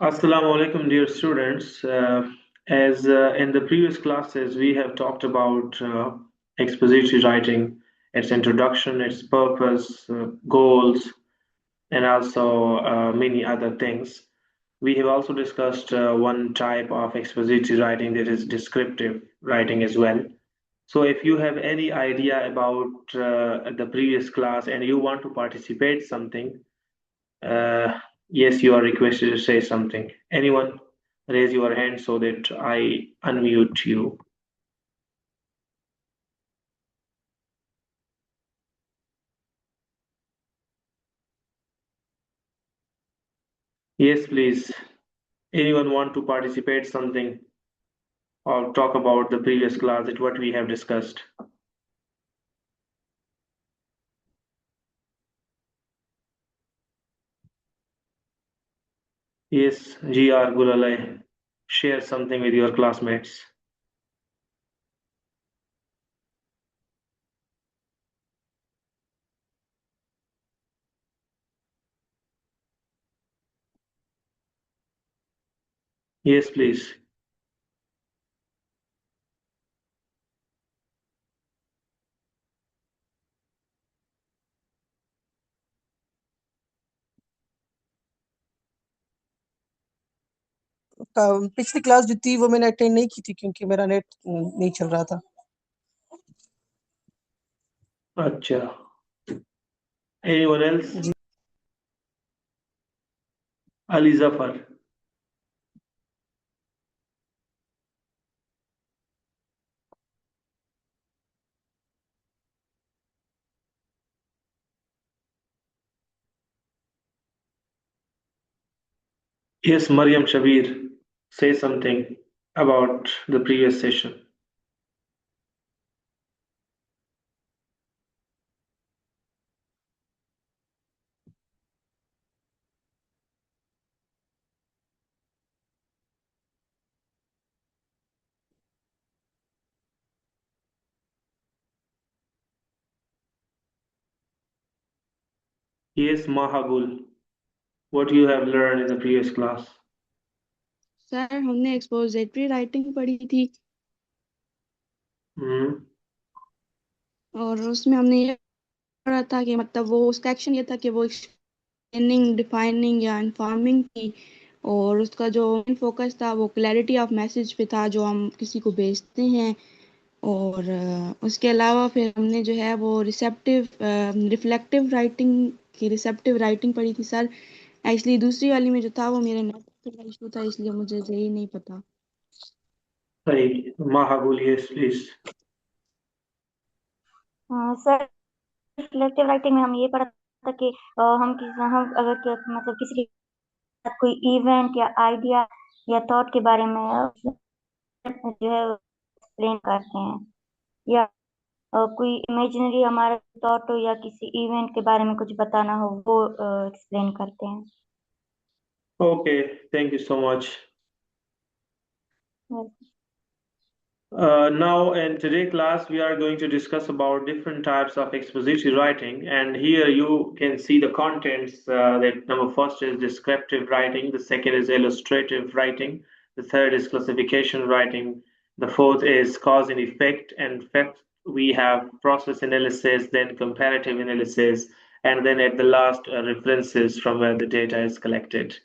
Assalamu alaikum, dear students. As in the previous classes, we have talked about expository writing, its introduction, its purpose, goals, and also many other things. We have also discussed one type of expository writing, that is descriptive writing as well. So, if you have any idea about the previous class and you want to participate something, uh, yes, you are requested to say something. Anyone, raise your hand so that I unmute you. Yes, please. Anyone want to participate something or talk about the previous class that what we have discussed? Yes, GR Gulalai, share something with your classmates. Yes, please. पिछली class जो थी वो मैंने attend नहीं की थी क्योंकि मेरा नेट नहीं चल रहा था। अच्छा. Anyone else? Ji Ali Zafar. Yes, Mariam Shabir, say something about the previous session. Yes, Mahabul, what you have learned in the previous class. Sir हमने एक्सपोजिटरी राइटिंग पढ़ी थी Hmm. और उसमें हमने ये पढ़ा था कि मतलब वो उसका एक्शन ये था कि वो एक्सप्लेनिंग डिफाइनिंग या इन्फॉर्मिंग थी और उसका जो मेन फोकस था वो क्लैरिटी ऑफ मैसेज पे था जो हम किसी को भेजते हैं और उसके अलावा फिर हमने जो है वो रिफ्लेक्टिव राइटिंग की रिसेप्टिव राइटिंग पढ़ी थी सर। एक्चुअली दूसरी वाली में जो था वो मेरे नेट का इशू था इसलिए मुझे यही नहीं पता। Right. Mahabul, yes, please. Sir reflective writing में हम ये पढ़ा था कि हम अगर मतलब किसी के साथ कोई इवेंट या आइडिया या थॉट के बारे में जो है एक्सप्लेन करते हैं या कोई इमेजिनरी हमारा थॉट हो या किसी इवेंट के बारे में कुछ बताना हो वो एक्सप्लेन करते हैं। Okay, thank you so much. Yes. Now, in today's class, we are going to discuss about different types of expository writing. And here you can see the contents that number first is descriptive writing, the second is illustrative writing, the third is classification writing, the fourth is cause and effect, and fifth, we have process analysis, then comparative analysis, and then at the last, references from where the data is collected.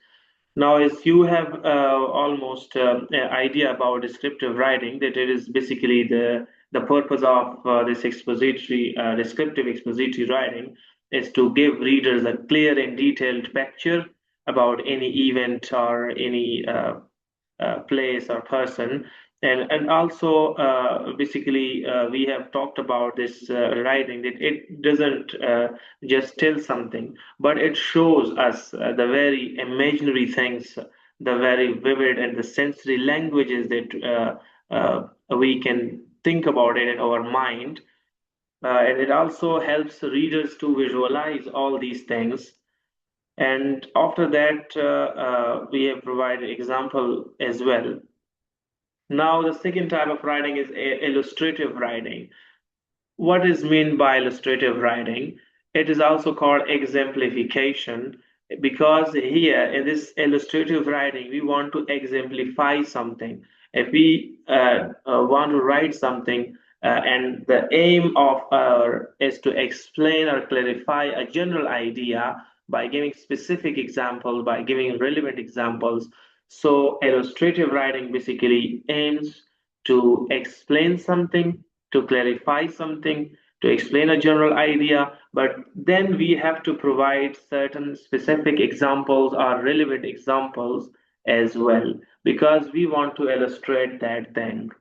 Now, as you have almost an idea about descriptive writing, that it is basically the purpose of this expository, descriptive expository writing is to give readers a clear and detailed picture about any event or any place or person. And also basically we have talked about this writing that it doesn't just tell something, but it shows us the very imaginary things, the very vivid and the sensory languages that we can think about it in our mind. And it also helps readers to visualize all these things. And after that, we have provided example as well. Now, the second type of writing is illustrative writing. What is meant by illustrative writing? It is also called exemplification. because here in this illustrative writing we want to exemplify something. If we want to write something and the aim of our is to explain or clarify a general idea by giving specific examples, by giving relevant examples. So illustrative writing basically aims to explain something, to clarify something, to explain a general idea, but then we have to provide certain specific examples or relevant examples as well, because we want to illustrate that thing.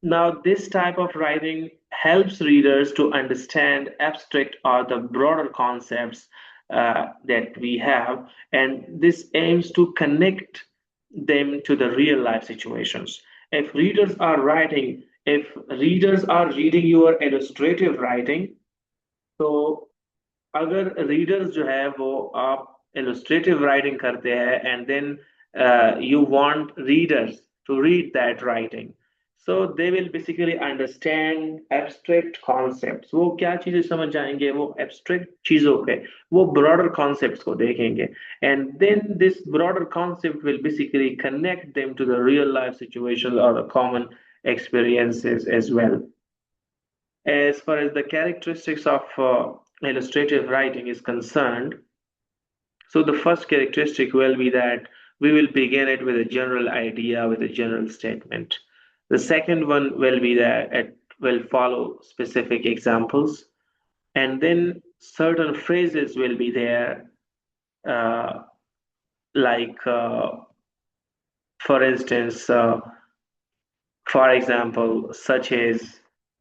Now, this type of writing helps readers to understand abstract or the broader concepts that we have, and this aims to connect them to the real life situations. If readers are reading your illustrative writing, so अगर readers जो है वो आप illustrative writing करते हैं and then you want readers to read that writing, so they will basically understand abstract concepts. वो क्या चीजें समझ जाएंगे, वो abstract चीजों के, वो broader concepts को देखेंगे, and then this broader concept will basically connect them to the real life situations or the common experiences as well. As far as the characteristics of illustrative writing is concerned, so the first characteristic will be that we will begin it with a general idea, with a general statement. The second one will be that it will follow specific examples, and then certain phrases will be there, uh, like, for instance, for example, such as,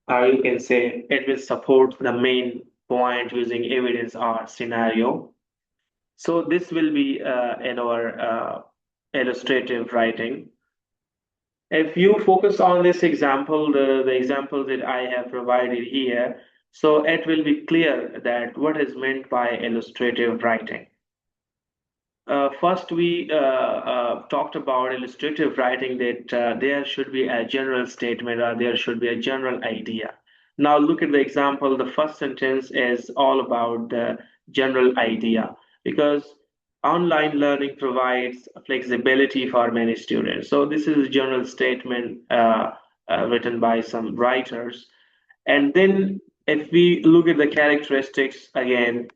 you can say it will support the main point using evidence or scenario. So this will be in our illustrative writing. If you focus on this example, the example that I have provided here, so it will be clear that what is meant by illustrative writing. First, we talked about illustrative writing, that there should be a general statement or there should be a general idea. Now, look at the example. The first sentence is all about the general idea, because online learning provides flexibility for many students. So, this is a general statement written by some writers. And then, if we look at the characteristics again,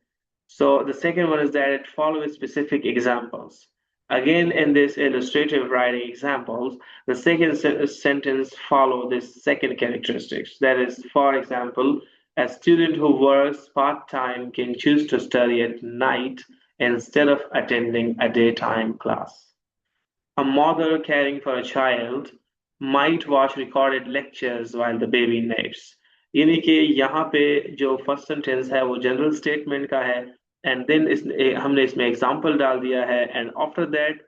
so the second one is that it follows specific examples. Again, in this illustrative writing examples, the second sentence follow this second characteristics. That is, for example, a student who works part-time can choose to study at night instead of attending a daytime class. A mother caring for a child might watch recorded lectures while the baby naps. यानी कि यहाँ पे जो first sentence है वो general statement का है, and then हमने इसमें एग्जांपल डाल दिया है, एंड आफ्टर दैट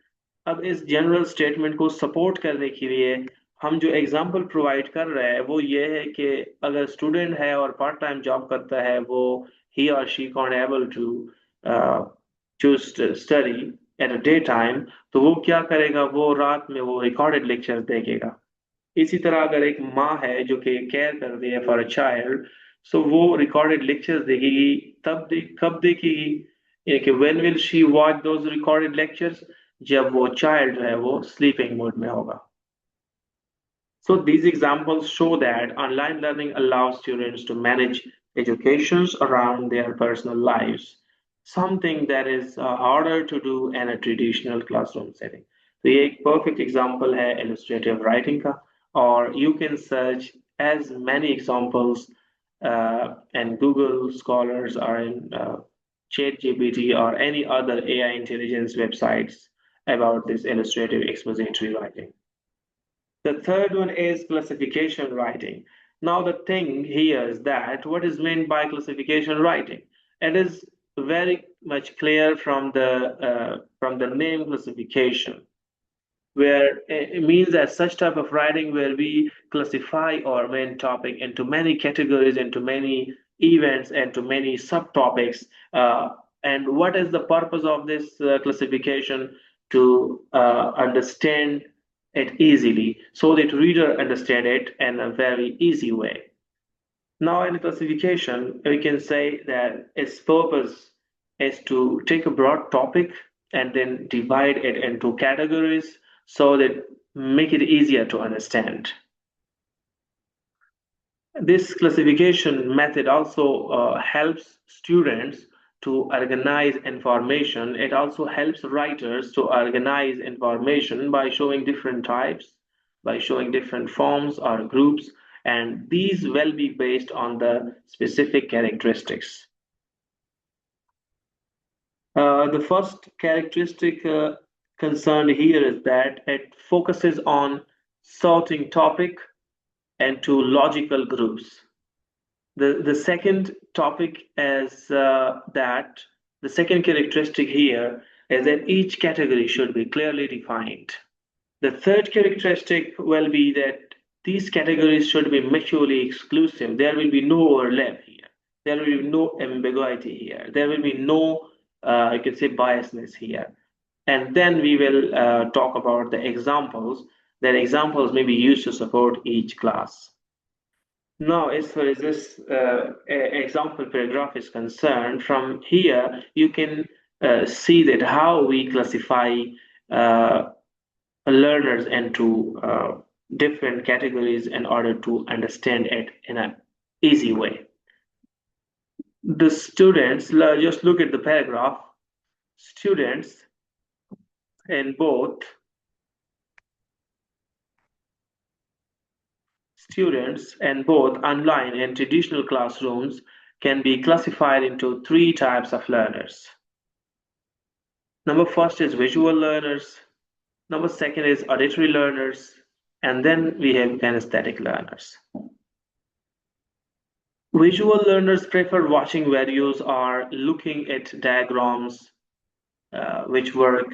अब इस जनरल स्टेटमेंट को सपोर्ट करने के लिए हम जो एग्जांपल प्रोवाइड कर रहे हैं वो ये है कि अगर स्टूडेंट है और पार्ट टाइम जॉब करता है, वो ही और she can't able to choose study at a day time, तो वो क्या करेगा, वो रात में वो रिकॉर्डेड लेक्चर देखेगा. इसी तरह अगर एक माँ है जो कि केयर कर रही है फॉर अ चाइल्ड, सो वो रिकॉर्डेड लेक्चर्स देखेगी. कब देखेगी, यानी कि when will she watch those recorded lectures, जब वो चाइल्ड है वो स्लीपिंग मोड में होगा. So these examples show that online learning allows students to manage educations around their personal lives, something that is harder to do in a traditional classroom setting. तो ये एक perfect example है illustrative writing का, or you can search as many examples in Google Scholars or in ChatGPT or any other AI intelligence websites about this illustrative expository writing. The third one is classification writing. Now, the thing here is that what is meant by classification writing? It is very much clear from the name classification, where it means that such type of writing where we classify our main topic into many categories, into many events, and to many subtopics. And what is the purpose of this classification? To understand it easily, so that reader understand it in a very easy way. Now, in classification, we can say that its purpose is to take a broad topic and then divide it into categories so that make it easier to understand. This classification method also helps students to organize information. It also helps writers to organize information by showing different types, by showing different forms or groups, and these will be based on the specific characteristics. The first characteristic concerned here is that it focuses on sorting topic into logical groups. The second topic is that the second characteristic here is that each category should be clearly defined. The third characteristic will be that these categories should be mutually exclusive. There will be no overlap here. There will be no ambiguity here. There will be no, you can say, biasness here. And then we will talk about the examples. That examples may be used to support each class. Now, as far as this example paragraph is concerned, from here you can see that how we classify uh, learners into different categories in order to understand it in an easy way. The students, just look at the paragraph, students in both online and traditional classrooms can be classified into three types of learners. Number first is visual learners, number second is auditory learners, and then we have kinesthetic learners. Visual learners prefer watching videos or looking at diagrams which work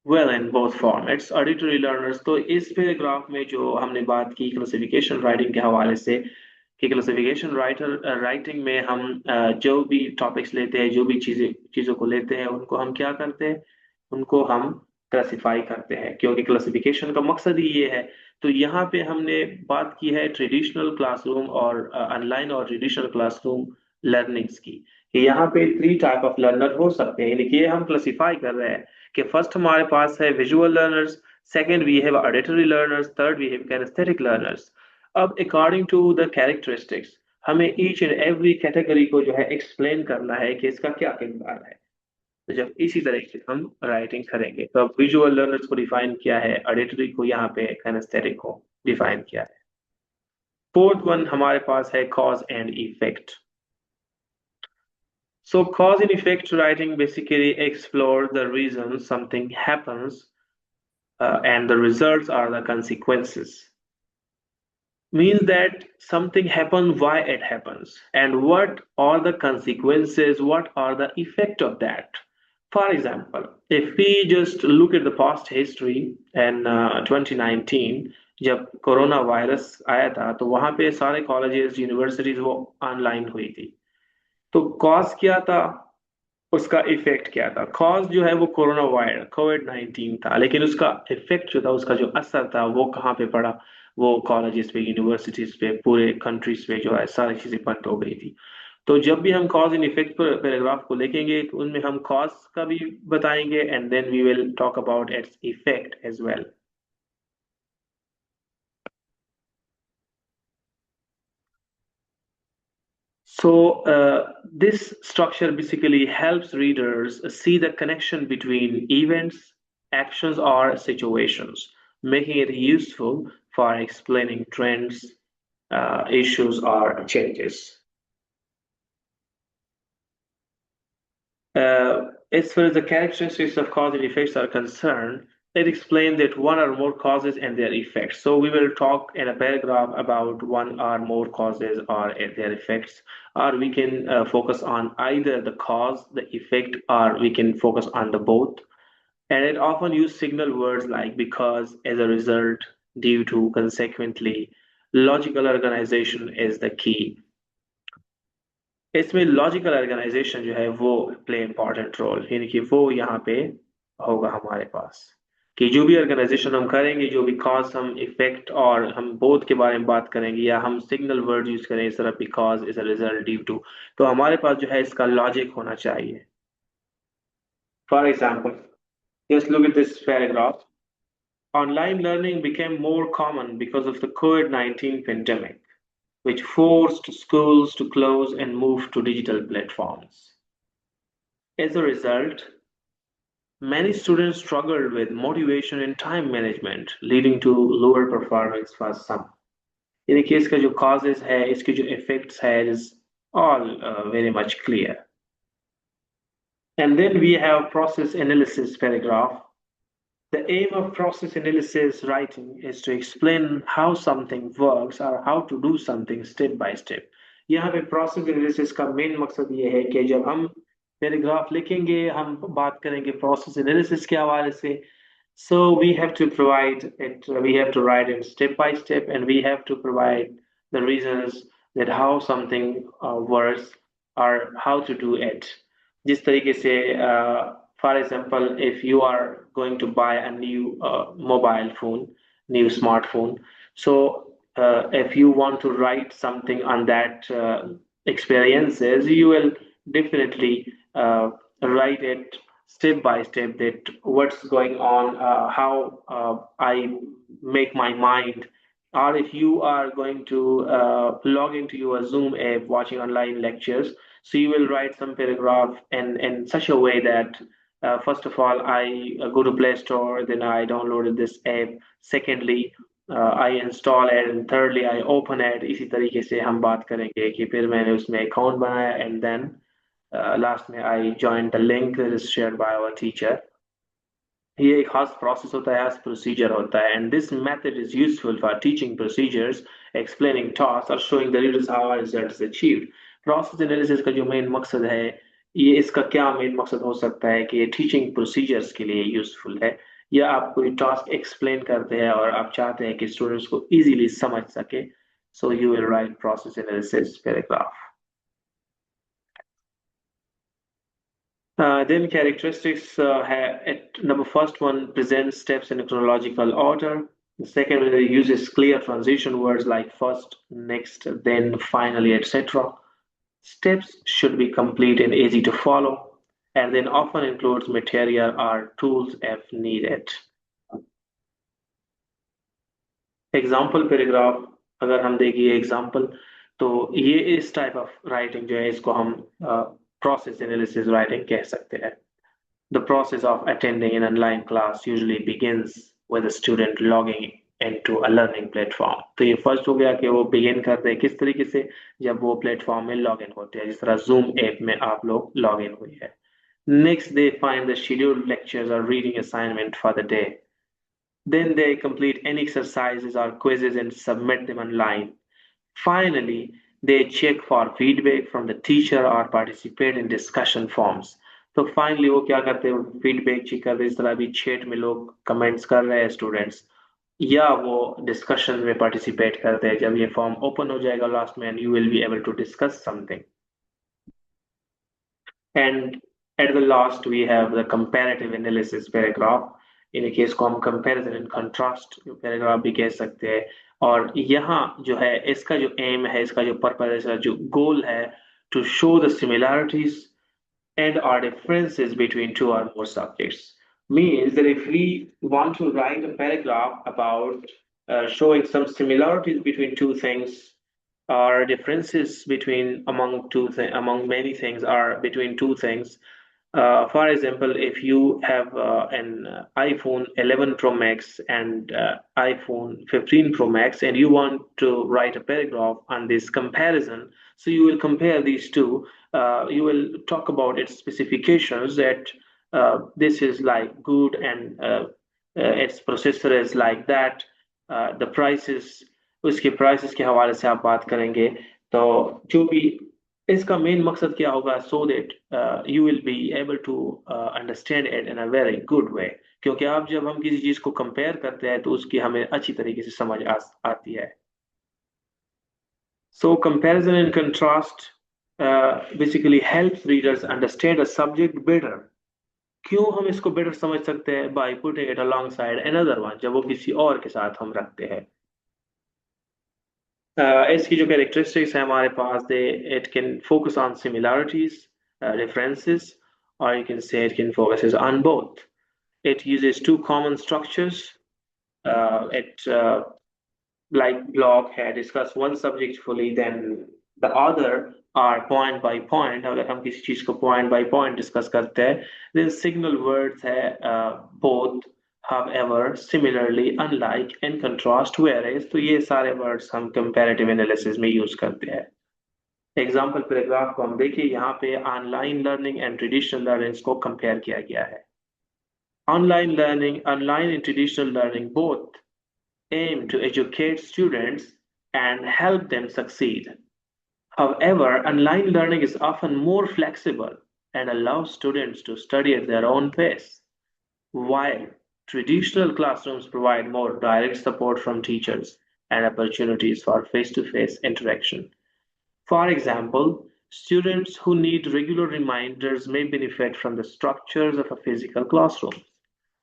well in both formats. Auditory learners, तो इस paragraph में जो हमने बात की classification writing के हवाले से कि क्लासिफिकेशन राइटिंग में हम जो भी टॉपिक्स लेते हैं, जो भी चीज़ों को लेते हैं, उनको हम क्या करते हैं, उनको हम क्लासिफाई करते हैं, क्योंकि क्लासिफिकेशन का मकसद ही ये है। तो यहाँ पे हमने बात की है ट्रेडिशनल क्लासरूम और ऑनलाइन और ट्रेडिशनल क्लासरूम लर्निंग्स की, कि यहाँ पे थ्री टाइप ऑफ लर्नर हो सकते हैं, यानी कि ये हम क्लासिफाई कर रहे हैं कि फर्स्ट हमारे पास है visual learners, second we have auditory learners, third we have kinesthetic learners. अब अकॉर्डिंग टू द कैरेक्टरिस्टिक्स हमें ईच एंड एवरी कैटेगरी को जो है एक्सप्लेन करना है कि इसका क्या किरदार है। तो जब इसी तरह से हम राइटिंग करेंगे तो अब विजुअल लर्नर्स को डिफाइन किया है, ऑडिटरी को यहाँ पे किनेस्थेटिक को डिफाइन किया है। फोर्थ वन हमारे पास है cause and effect. So cause and effect writing basically explore the reason something happens and the results are the consequences. Means that something happens, why it happens, and what are the consequences, what are the effect of that. For example, if we just look at the past history in 2019, जब corona virus आया था तो वहां पे सारे colleges universities वो online हुई थी। तो कॉज क्या था, उसका इफेक्ट क्या था। कॉज जो है वो कोरोना वायरस कोविड-19 था, लेकिन उसका इफेक्ट जो था, उसका जो असर था वो कहाँ पे पड़ा, वो कॉलेजेस पे, यूनिवर्सिटीज पे, पूरे कंट्रीज पे जो है सारी चीजें बंद हो गई थी। तो जब भी हम कॉज एंड इफेक्ट पर पैराग्राफ को लिखेंगे तो उनमें हम कॉज का भी बताएंगे and then we will talk about its effect as well. So this structure basically helps readers see the connection between events, actions, or situations, making it useful for explaining trends, issues, or changes. As far as the characteristics of cause and effects are concerned, it explains that one or more causes and their effects. So we will talk in a paragraph about one or more causes or their effects, or we can focus on either the cause, the effect, or we can focus on the both. And it often uses signal words like because, as a result, due to, consequently. Logical organization is the key. इसमें logical organisation जो है वो play important role, यानी कि वो यहाँ पे होगा हमारे पास कि जो भी ऑर्गेनाइजेशन हम करेंगे, जो भी कॉज हम इफेक्ट और हम बोथ के बारे में बात करेंगे, या हम सिग्नल वर्ड यूज करें इस तरह because is a result due to, तो हमारे पास जो है इसका लॉजिक होना चाहिए। For example, just look at this paragraph. Online learning became more common because of the COVID-19 pandemic, which forced schools to close and move to digital platforms. As a result, many students struggled with motivation and time management, leading to lower performance for some. यानी कि इसका जो causes है, इसके जो effects है, is all very much clear. And then we have process analysis paragraph. The aim of process analysis writing is to explain how something works or how to do something step by step. यहाँ पे process analysis का main मकसद ये है कि जब हम paragraph लिखेंगे हम बात करेंगे process analysis के हवाले से. So we have to provide it, we have to write it step by step, and we have to provide the reasons that how something works or how to do it. जिस तरीके से for example, if you are going to buy a new mobile phone, new smartphone, so if you want to write something on that experiences, you will definitely write it step by step that what's going on, how I make my mind. Or if you are going to log into your Zoom app watching online lectures, so you will write some paragraph in such a way that first of all, I go to Play Store, then I downloaded this app. Secondly, I install it, and thirdly, I open it. इसी तरीके से हम बात करेंगे कि फिर मैंने उसमें account बनाया, and then last में I joined the link that is shared by our teacher. ये एक खास process होता है, खास procedure होता है, and this method is useful for teaching procedures, explaining tasks, or showing the readers how a result is achieved. Process analysis का जो main मकसद है, ये इसका क्या मेन मकसद हो सकता है कि ये टीचिंग प्रोसीजर्स के लिए यूजफुल है, या आप कोई टास्क एक्सप्लेन करते हैं और आप चाहते हैं कि स्टूडेंट्स को इजीली समझ सके, so you will write process analysis paragraph. Then characteristics number first one presents steps in a chronological order. The second one uses clear transition words like first, next, then, finally, etc. Steps should be complete and easy to follow, and then often includes material or tools if needed. Example paragraph, अगर हम देखें example, तो ये इस type of writing जो है इसको हम process analysis writing कह सकते हैं. The process of attending an online class usually begins with a student logging into a learning platform. तो ये फर्स्ट हो गया कि वो begin करते हैं किस तरीके से, जब वो प्लेटफॉर्म में लॉग इन होते हैं, जिस तरह Zoom ऐप में आप लोग लॉग इन हुई है. Next, they find the scheduled lectures or reading assignment for the day. Then they complete any exercises or quizzes and submit them online. Finally, they check for feedback from the teacher or participate in discussion forums. तो finally वो क्या करते हैं, feedback check करते हैं, इस तरह भी चैट में लोग कमेंट्स कर रहे हैं स्टूडेंट्स, या वो डिस्कशन में पार्टिसिपेट करते हैं. जब ये फॉर्म ओपन हो जाएगा लास्ट में, you will be able to discuss something. And at the last we have the comparative analysis paragraph. In case को हम कंपैरिजन एंड कंट्रास्ट पैराग्राफ भी कह सकते हैं. और यहाँ जो है इसका जो एम है, इसका जो पर्पस है, इसका जो गोल है, to show the similarities and or differences between two or more subjects. Means that if we want to write a paragraph about showing some similarities between two things or differences between among many things or between two things. For example, if you have an iPhone 11 Pro Max and iPhone 15 Pro Max, and you want to write a paragraph on this comparison, so you will compare these two. You will talk about its specifications, that this is like good, and its processor is like that. The prices, उसके prices के हवाले से आप बात करेंगे. तो जो भी इसका मेन मकसद क्या होगा, so that you will be able to understand it in a very good way. क्योंकि आप जब हम किसी चीज को कंपेयर करते हैं तो उसकी हमें अच्छी तरीके से समझ आती है. So comparison and contrast basically helps readers understand a subject better. क्यों हम इसको better समझ सकते हैं? By putting it alongside another one, जब वो किसी और के साथ हम रखते हैं. इसकी जो characteristics है हमारे पास, it can focus on similarities, differences, or you can say it can focuses on both. It uses two common structures. It like block है discuss one subject fully, then the other are point by point. अगर हम किसी चीज को point by point discuss करते हैं, then signal words है both, however, similarly, unlike, in contrast, whereas. तो ये सारे words हम comparative analysis में use करते हैं. एग्जाम्पल पैराग्राफ को हम देखिए, यहाँ पे online learning and traditional learning को कंपेयर किया गया है. Online and traditional learning both aim to educate students and help them succeed. However, online learning is often more flexible and allows students to study at their own pace, while traditional classrooms provide more direct support from teachers and opportunities for face-to-face interaction. For example, students who need regular reminders may benefit from the structures of a physical classroom,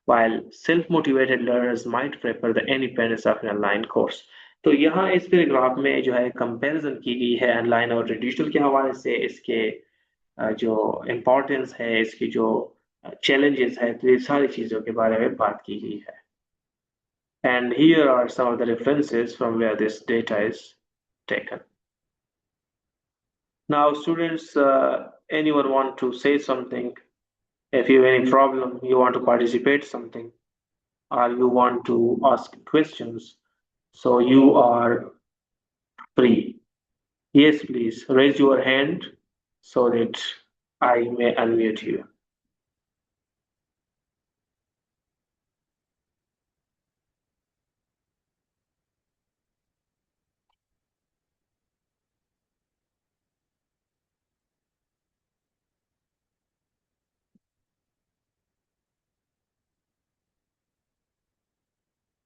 while self-motivated learners might prefer the independence of an online course. तो यहाँ इस paragraph में जो है comparison की गई है online और ट्रेडिशनल के हवाले से, इसके जो इम्पोर्टेंस है, इसकी जो challenges है, तो ये सारी चीज़ों के बारे में बात की गई है. And here are some of the references from where this data is taken. Now, students, anyone want to say something? If you have any problem, you want to participate something, or you want to ask questions, so you are free. Yes, please raise your hand so that I may unmute you.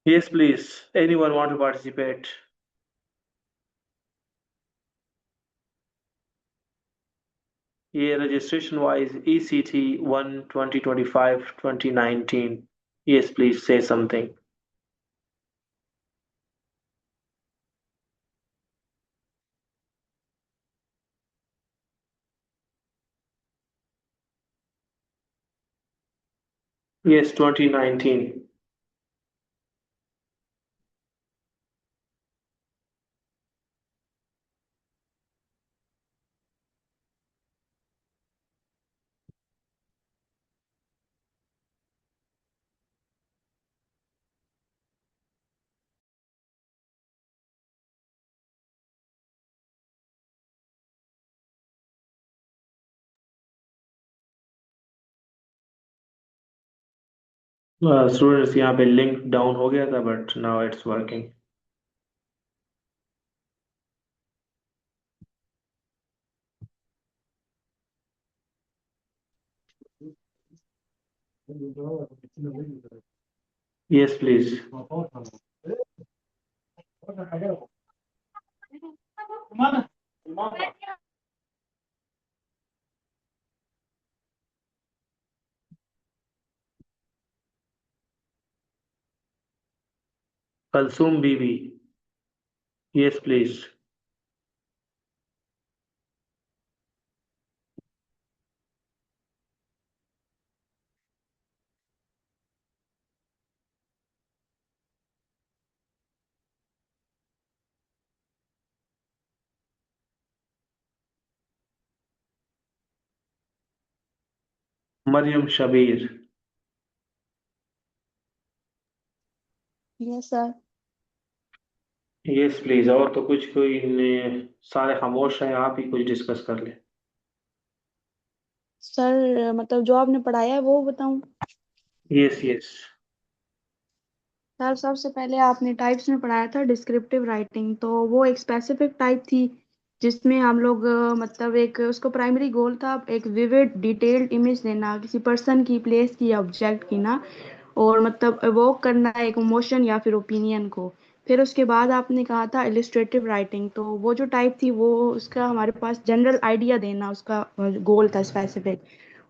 Yes, please. Anyone want to participate? Yeah, registration wise ECT 1 2025 2019. Yes, please say something. Yes, 2019. Students, यहाँ पे link down हो गया था, but now it's working. Yes, please. Kalsum Bibi. Yes, please. Mariam Shabir. Yes, sir. Yes, please. और तो कुछ कोई सारे खामोश हैं, आप ही कुछ डिस्कस कर ले. सर मतलब जो आपने पढ़ाया है वो बताऊं? Yes, yes. सर सबसे पहले आपने टाइप्स में पढ़ाया था डिस्क्रिप्टिव राइटिंग, तो वो एक स्पेसिफिक टाइप थी जिसमें हम लोग मतलब एक उसको प्राइमरी गोल था एक विविड डिटेल्ड इमेज देना किसी पर्सन की, प्लेस की या ऑब्जेक्ट की ना, और मतलब एवोक करना एक इमोशन या फिर ओपिनियन को. फिर उसके बाद आपने कहा था इलिस्ट्रेटिव राइटिंग, तो वो जो टाइप थी वो उसका हमारे पास जनरल आइडिया देना उसका गोल था स्पेसिफिक.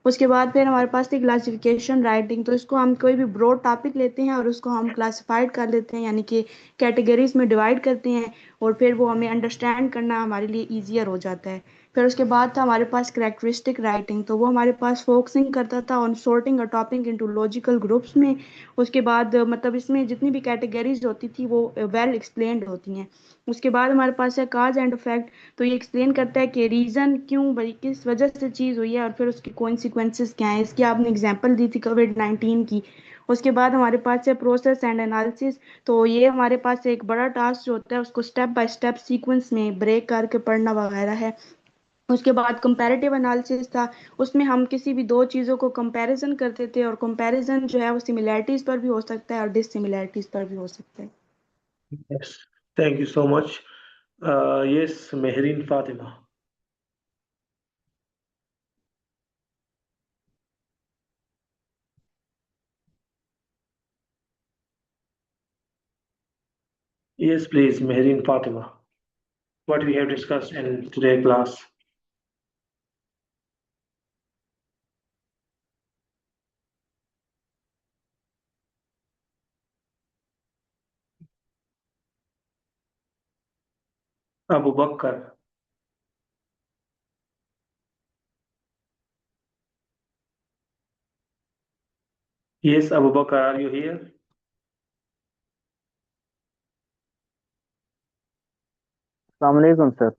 उसके बाद फिर हमारे पास थी क्लासिफिकेशन राइटिंग, तो इसको हम कोई भी ब्रॉड टॉपिक लेते हैं और उसको हम क्लासिफाइड कर लेते हैं, यानी कि कैटेगरीज में डिवाइड करते हैं, और फिर वो हमें अंडरस्टैंड करना हमारे लिए ईजियर हो जाता है. फिर उसके बाद था हमारे पास कैरेक्टरिस्टिक राइटिंग, तो वो हमारे पास फोकसिंग करता था on sorting a topic into logical groups में। उसके बाद मतलब इसमें जितनी भी कैटेगरीज होती थी वो वेल एक्सप्लेन्ड होती हैं। उसके बाद हमारे पास है काज एंड इफेक्ट, तो ये एक्सप्लेन करता है कि रीज़न क्यों भाई किस वजह से चीज़ हुई है और फिर उसके कॉन्सिक्वेंसेस क्या हैं। इसकी आपने एग्जांपल दी थी कोविड-19 की। उसके बाद हमारे पास है प्रोसेस एंड एनालिसिस, तो ये हमारे पास एक बड़ा टास्क जो होता है उसको स्टेप बाय स्टेप सीक्वेंस में ब्रेक करके पढ़ना वगैरह है। उसके बाद कंपैरेटिव एनालिसिस था, उसमें हम किसी भी दो चीज़ों को कंपैरिजन करते थे और कंपैरिजन जो है वो सिमिलैरिटीज़ पर भी हो सकता है और डिससिमिलैरिटीज़ पर भी हो सकता है। Yes, thank you so much. Yes, Mehreen Fatima. Yes, please, Mehreen Fatima. What we have discussed in today's class. Abu Bakr. Yes, Abu Bakr, are you here? अस्सलाम सर।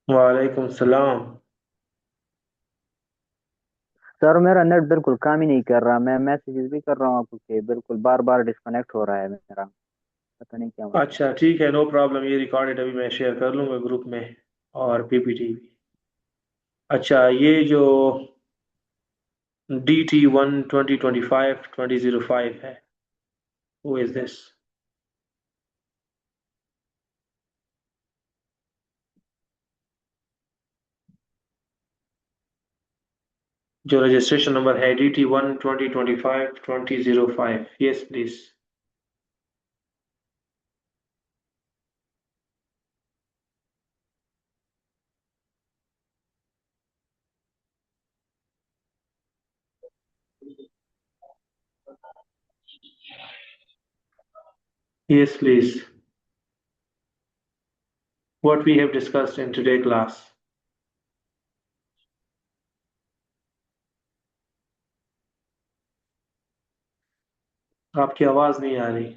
Walaikum salam. सर मेरा net बिल्कुल काम ही नहीं कर रहा, मैं messages भी कर रहा हूँ आपको, बिल्कुल बार बार डिस्कनेक्ट हो रहा है मेरा, पता नहीं क्या मसला है। अच्छा ठीक है, नो प्रॉब्लम, ये रिकॉर्डेड अभी मैं शेयर कर लूंगा ग्रुप में और पीपीटी भी। अच्छा, ये जो DT1 2025 2005 है, who is this? जो रजिस्ट्रेशन नंबर है DT1 2025 2005। Yes please. Yes, please. What we have discussed in today class. आपकी आवाज नहीं आ रही।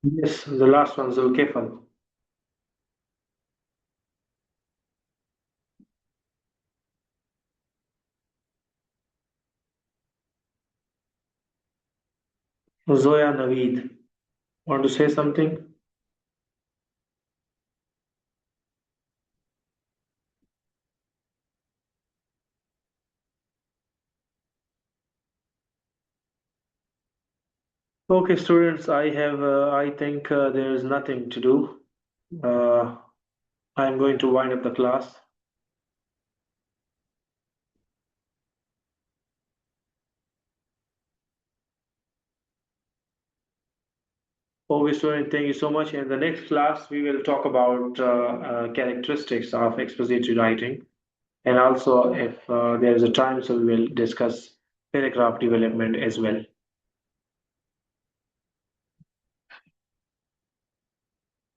Yes, the last one, Zulkifl. Zoya Naveed. Want to say something? Okay, students, I think there is nothing to do. I'm going to wind up the class. Okay, student, thank you so much. In the next class, we will talk about characteristics of expository writing. And also, if there is a time, so we will discuss paragraph development as well.